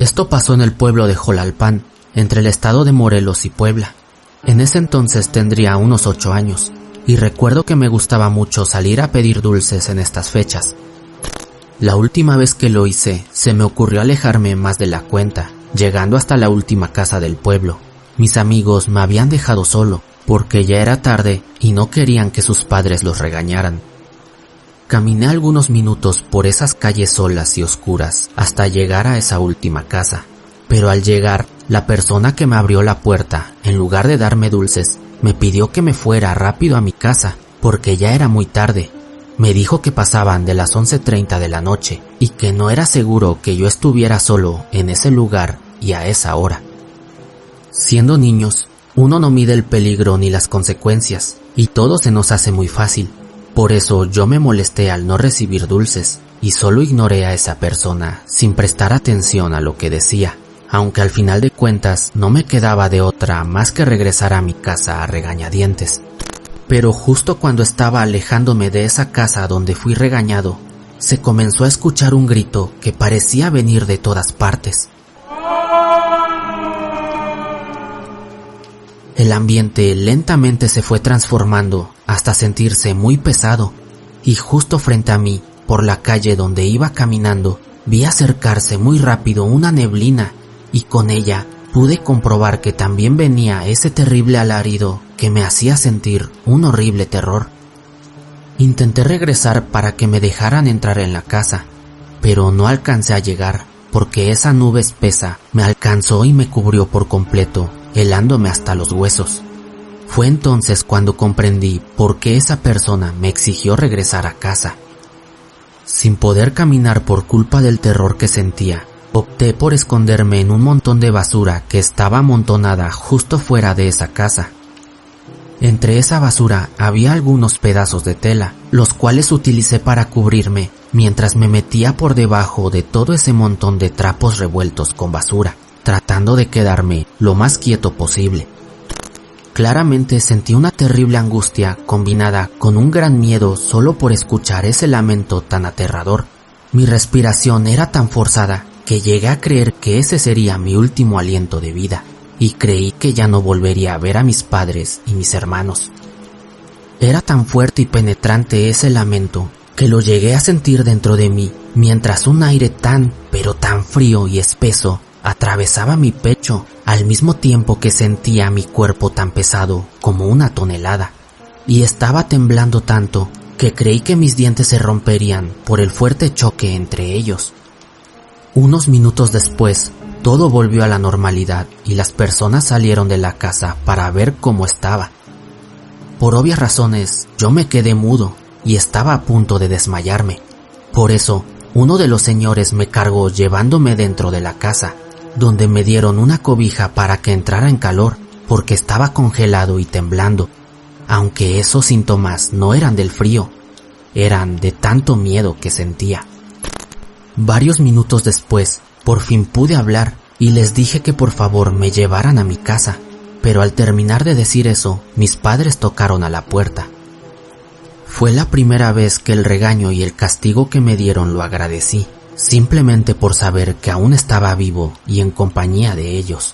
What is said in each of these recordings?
Esto pasó en el pueblo de Jolalpan, entre el estado de Morelos y Puebla. En ese entonces tendría unos 8 años, y recuerdo que me gustaba mucho salir a pedir dulces en estas fechas. La última vez que lo hice, se me ocurrió alejarme más de la cuenta, llegando hasta la última casa del pueblo. Mis amigos me habían dejado solo, porque ya era tarde y no querían que sus padres los regañaran. Caminé algunos minutos por esas calles solas y oscuras hasta llegar a esa última casa, pero al llegar, la persona que me abrió la puerta, en lugar de darme dulces, me pidió que me fuera rápido a mi casa, porque ya era muy tarde. Me dijo que pasaban de las 11:30 de la noche y que no era seguro que yo estuviera solo en ese lugar y a esa hora. Siendo niños, uno no mide el peligro ni las consecuencias, y todo se nos hace muy fácil. Por eso yo me molesté al no recibir dulces, y solo ignoré a esa persona sin prestar atención a lo que decía, aunque al final de cuentas no me quedaba de otra más que regresar a mi casa a regañadientes. Pero justo cuando estaba alejándome de esa casa donde fui regañado, se comenzó a escuchar un grito que parecía venir de todas partes. El ambiente lentamente se fue transformando hasta sentirse muy pesado, y justo frente a mí, por la calle donde iba caminando, vi acercarse muy rápido una neblina, y con ella pude comprobar que también venía ese terrible alarido que me hacía sentir un horrible terror. Intenté regresar para que me dejaran entrar en la casa, pero no alcancé a llegar, porque esa nube espesa me alcanzó y me cubrió por completo, helándome hasta los huesos. Fue entonces cuando comprendí por qué esa persona me exigió regresar a casa. Sin poder caminar por culpa del terror que sentía, opté por esconderme en un montón de basura que estaba amontonada justo fuera de esa casa. Entre esa basura había algunos pedazos de tela, los cuales utilicé para cubrirme mientras me metía por debajo de todo ese montón de trapos revueltos con basura, tratando de quedarme lo más quieto posible. Claramente sentí una terrible angustia combinada con un gran miedo solo por escuchar ese lamento tan aterrador. Mi respiración era tan forzada que llegué a creer que ese sería mi último aliento de vida, y creí que ya no volvería a ver a mis padres y mis hermanos. Era tan fuerte y penetrante ese lamento que lo llegué a sentir dentro de mí, mientras un aire tan, pero tan frío y espeso atravesaba mi pecho, al mismo tiempo que sentía mi cuerpo tan pesado como una tonelada, y estaba temblando tanto que creí que mis dientes se romperían por el fuerte choque entre ellos. Unos minutos después, todo volvió a la normalidad y las personas salieron de la casa para ver cómo estaba. Por obvias razones, yo me quedé mudo y estaba a punto de desmayarme. Por eso, uno de los señores me cargó llevándome dentro de la casa, donde me dieron una cobija para que entrara en calor, porque estaba congelado y temblando, aunque esos síntomas no eran del frío, eran de tanto miedo que sentía. Varios minutos después, por fin pude hablar y les dije que por favor me llevaran a mi casa, pero al terminar de decir eso, mis padres tocaron a la puerta. Fue la primera vez que el regaño y el castigo que me dieron lo agradecí, simplemente por saber que aún estaba vivo y en compañía de ellos.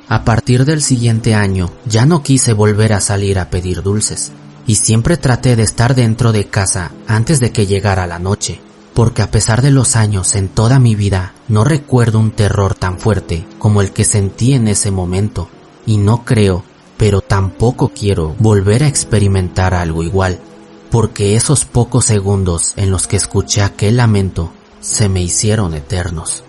A partir del siguiente año ya no quise volver a salir a pedir dulces, y siempre traté de estar dentro de casa antes de que llegara la noche, porque a pesar de los años en toda mi vida no recuerdo un terror tan fuerte como el que sentí en ese momento, y no creo, pero tampoco quiero volver a experimentar algo igual, porque esos pocos segundos en los que escuché aquel lamento se me hicieron eternos.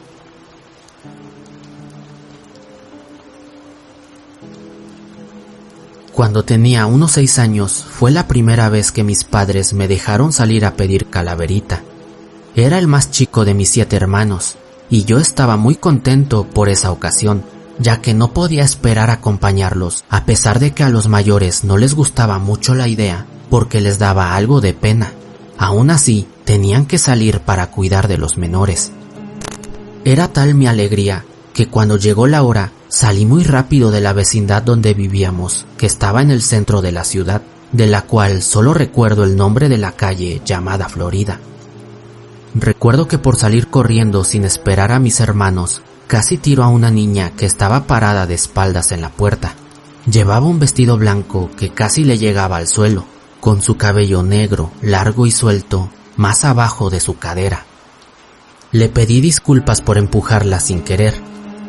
Cuando tenía unos 6 años fue la primera vez que mis padres me dejaron salir a pedir calaverita. Era el más chico de mis 7 hermanos, y yo estaba muy contento por esa ocasión, ya que no podía esperar acompañarlos, a pesar de que a los mayores no les gustaba mucho la idea, porque les daba algo de pena. Aún así, tenían que salir para cuidar de los menores. Era tal mi alegría, que cuando llegó la hora, salí muy rápido de la vecindad donde vivíamos, que estaba en el centro de la ciudad, de la cual solo recuerdo el nombre de la calle llamada Florida. Recuerdo que por salir corriendo sin esperar a mis hermanos, casi tiró a una niña que estaba parada de espaldas en la puerta. Llevaba un vestido blanco que casi le llegaba al suelo, con su cabello negro, largo y suelto, más abajo de su cadera. Le pedí disculpas por empujarla sin querer,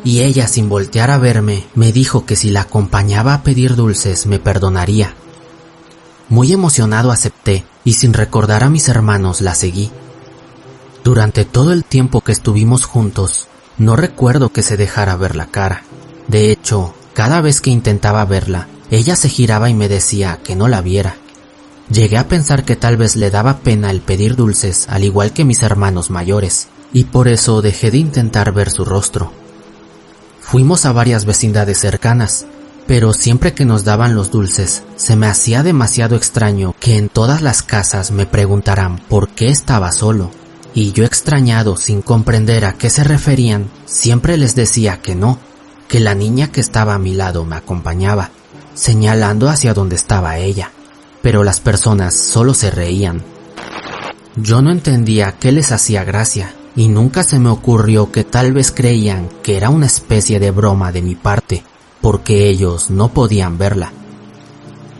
y ella, sin voltear a verme, me dijo que si la acompañaba a pedir dulces me perdonaría. Muy emocionado acepté, y sin recordar a mis hermanos la seguí. Durante todo el tiempo que estuvimos juntos, no recuerdo que se dejara ver la cara. De hecho, cada vez que intentaba verla, ella se giraba y me decía que no la viera. Llegué a pensar que tal vez le daba pena el pedir dulces, al igual que mis hermanos mayores, y por eso dejé de intentar ver su rostro. Fuimos a varias vecindades cercanas, pero siempre que nos daban los dulces, se me hacía demasiado extraño que en todas las casas me preguntaran por qué estaba solo, y yo, extrañado sin comprender a qué se referían, siempre les decía que no, que la niña que estaba a mi lado me acompañaba, señalando hacia donde estaba ella, pero las personas solo se reían. Yo no entendía qué les hacía gracia, y nunca se me ocurrió que tal vez creían que era una especie de broma de mi parte, porque ellos no podían verla.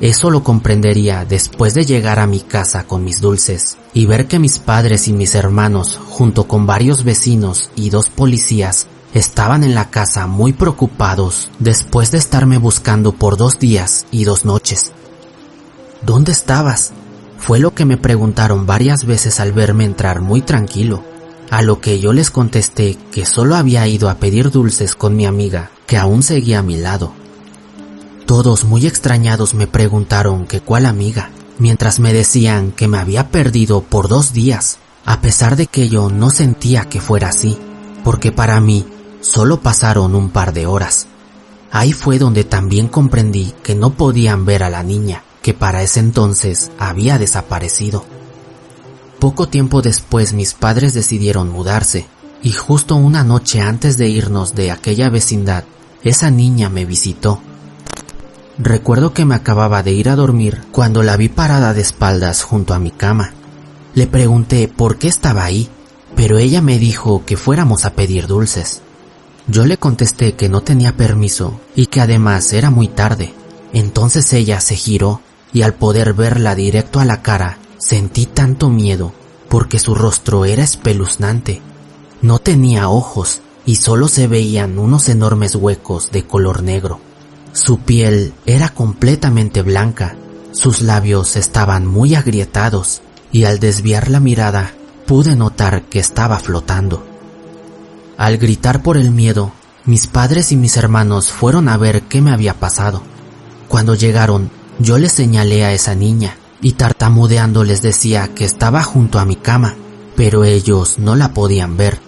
Eso lo comprendería después de llegar a mi casa con mis dulces y ver que mis padres y mis hermanos, junto con varios vecinos y 2 policías, estaban en la casa muy preocupados después de estarme buscando por 2 días y 2 noches. ¿Dónde estabas?, fue lo que me preguntaron varias veces al verme entrar muy tranquilo, a lo que yo les contesté que solo había ido a pedir dulces con mi amiga, que aún seguía a mi lado. Todos muy extrañados me preguntaron que cuál amiga, mientras me decían que me había perdido por 2 días, a pesar de que yo no sentía que fuera así, porque para mí solo pasaron un par de horas. Ahí fue donde también comprendí que no podían ver a la niña, que para ese entonces había desaparecido. Poco tiempo después mis padres decidieron mudarse, y justo una noche antes de irnos de aquella vecindad, esa niña me visitó. Recuerdo que me acababa de ir a dormir cuando la vi parada de espaldas junto a mi cama. Le pregunté por qué estaba ahí, pero ella me dijo que fuéramos a pedir dulces. Yo le contesté que no tenía permiso y que además era muy tarde. Entonces ella se giró y al poder verla directo a la cara, sentí tanto miedo porque su rostro era espeluznante. No tenía ojos y solo se veían unos enormes huecos de color negro. Su piel era completamente blanca, sus labios estaban muy agrietados y al desviar la mirada pude notar que estaba flotando. Al gritar por el miedo, mis padres y mis hermanos fueron a ver qué me había pasado. Cuando llegaron, yo les señalé a esa niña y tartamudeando les decía que estaba junto a mi cama, pero ellos no la podían ver.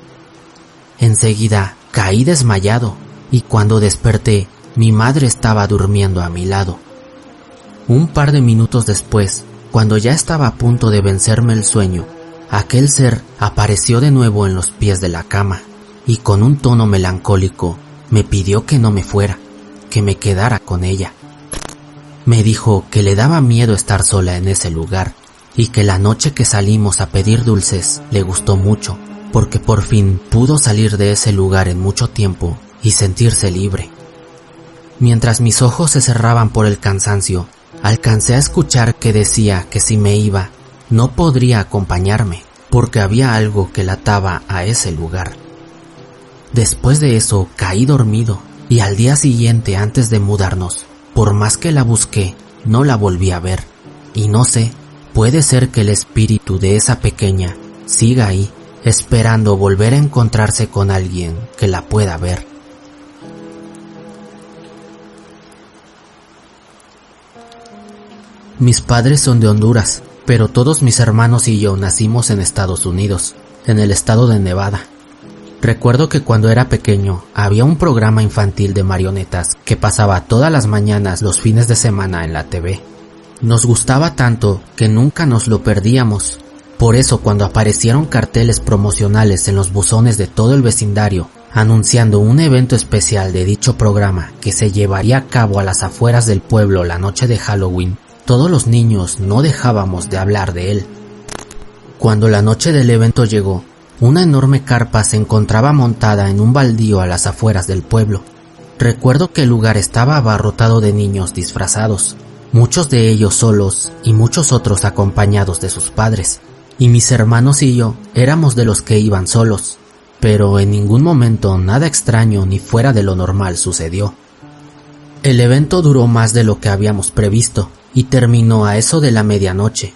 Enseguida caí desmayado y cuando desperté, mi madre estaba durmiendo a mi lado. Un par de minutos después, cuando ya estaba a punto de vencerme el sueño, aquel ser apareció de nuevo en los pies de la cama y con un tono melancólico me pidió que no me fuera, que me quedara con ella. Me dijo que le daba miedo estar sola en ese lugar y que la noche que salimos a pedir dulces le gustó mucho, porque por fin pudo salir de ese lugar en mucho tiempo y sentirse libre. Mientras mis ojos se cerraban por el cansancio, alcancé a escuchar que decía que si me iba, no podría acompañarme, porque había algo que la ataba a ese lugar. Después de eso caí dormido, y al día siguiente antes de mudarnos, por más que la busqué, no la volví a ver. Y no sé, puede ser que el espíritu de esa pequeña siga ahí, esperando volver a encontrarse con alguien que la pueda ver. Mis padres son de Honduras, pero todos mis hermanos y yo nacimos en Estados Unidos, en el estado de Nevada. Recuerdo que cuando era pequeño había un programa infantil de marionetas que pasaba todas las mañanas los fines de semana en la TV. Nos gustaba tanto que nunca nos lo perdíamos. Por eso cuando aparecieron carteles promocionales en los buzones de todo el vecindario, anunciando un evento especial de dicho programa que se llevaría a cabo a las afueras del pueblo la noche de Halloween, todos los niños no dejábamos de hablar de él. Cuando la noche del evento llegó, Una enorme carpa se encontraba montada en un baldío a las afueras del pueblo. Recuerdo que el lugar estaba abarrotado de niños disfrazados, muchos de ellos solos y muchos otros acompañados de sus padres, y mis hermanos y yo éramos de los que iban solos, pero en ningún momento nada extraño ni fuera de lo normal sucedió. El evento duró más de lo que habíamos previsto y terminó a eso de la medianoche,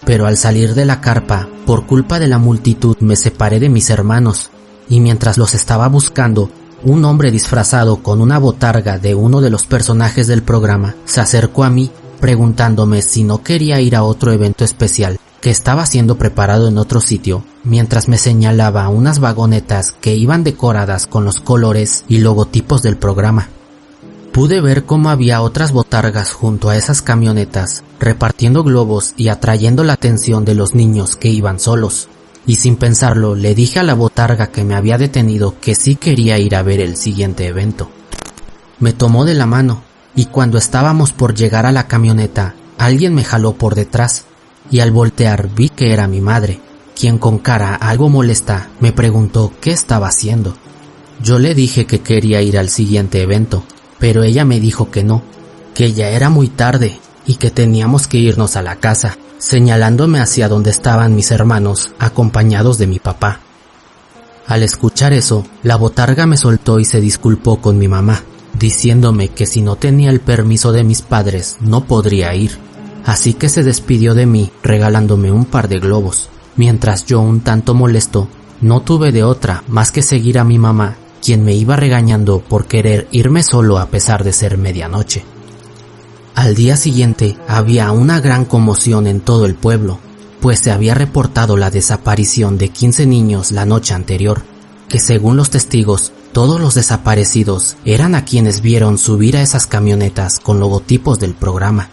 pero al salir de la carpa, por culpa de la multitud me separé de mis hermanos, y mientras los estaba buscando, un hombre disfrazado con una botarga de uno de los personajes del programa se acercó a mí preguntándome si no quería ir a otro evento especial que estaba siendo preparado en otro sitio, mientras me señalaba unas vagonetas que iban decoradas con los colores y logotipos del programa. Pude ver cómo había otras botargas junto a esas camionetas, repartiendo globos y atrayendo la atención de los niños que iban solos. Y sin pensarlo, le dije a la botarga que me había detenido que sí quería ir a ver el siguiente evento. Me tomó de la mano, y cuando estábamos por llegar a la camioneta, alguien me jaló por detrás, y al voltear vi que era mi madre, quien con cara algo molesta me preguntó qué estaba haciendo. Yo le dije que quería ir al siguiente evento, pero ella me dijo que no, que ya era muy tarde y que teníamos que irnos a la casa, señalándome hacia donde estaban mis hermanos acompañados de mi papá. Al escuchar eso, la botarga me soltó y se disculpó con mi mamá, diciéndome que si no tenía el permiso de mis padres no podría ir, así que se despidió de mí regalándome un par de globos, mientras yo, un tanto molesto, no tuve de otra más que seguir a mi mamá, quien me iba regañando por querer irme solo a pesar de ser medianoche. Al día siguiente había una gran conmoción en todo el pueblo, pues se había reportado la desaparición de 15 niños la noche anterior, que según los testigos, todos los desaparecidos eran a quienes vieron subir a esas camionetas con logotipos del programa.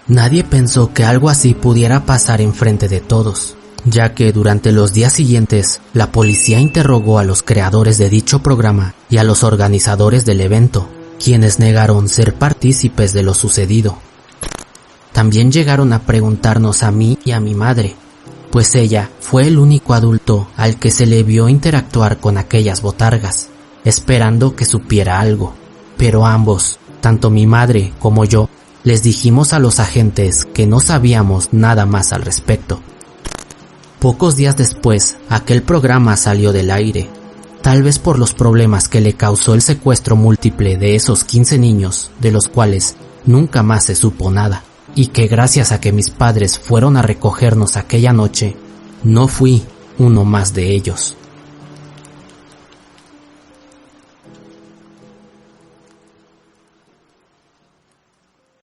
Nadie pensó que algo así pudiera pasar enfrente de todos, ya que durante los días siguientes la policía interrogó a los creadores de dicho programa y a los organizadores del evento, quienes negaron ser partícipes de lo sucedido. También llegaron a preguntarnos a mí y a mi madre, pues ella fue el único adulto al que se le vio interactuar con aquellas botargas, esperando que supiera algo, pero ambos, tanto mi madre como yo, les dijimos a los agentes que no sabíamos nada más al respecto. Pocos días después, aquel programa salió del aire, tal vez por los problemas que le causó el secuestro múltiple de esos 15 niños, de los cuales nunca más se supo nada, y que gracias a que mis padres fueron a recogernos aquella noche, no fui uno más de ellos.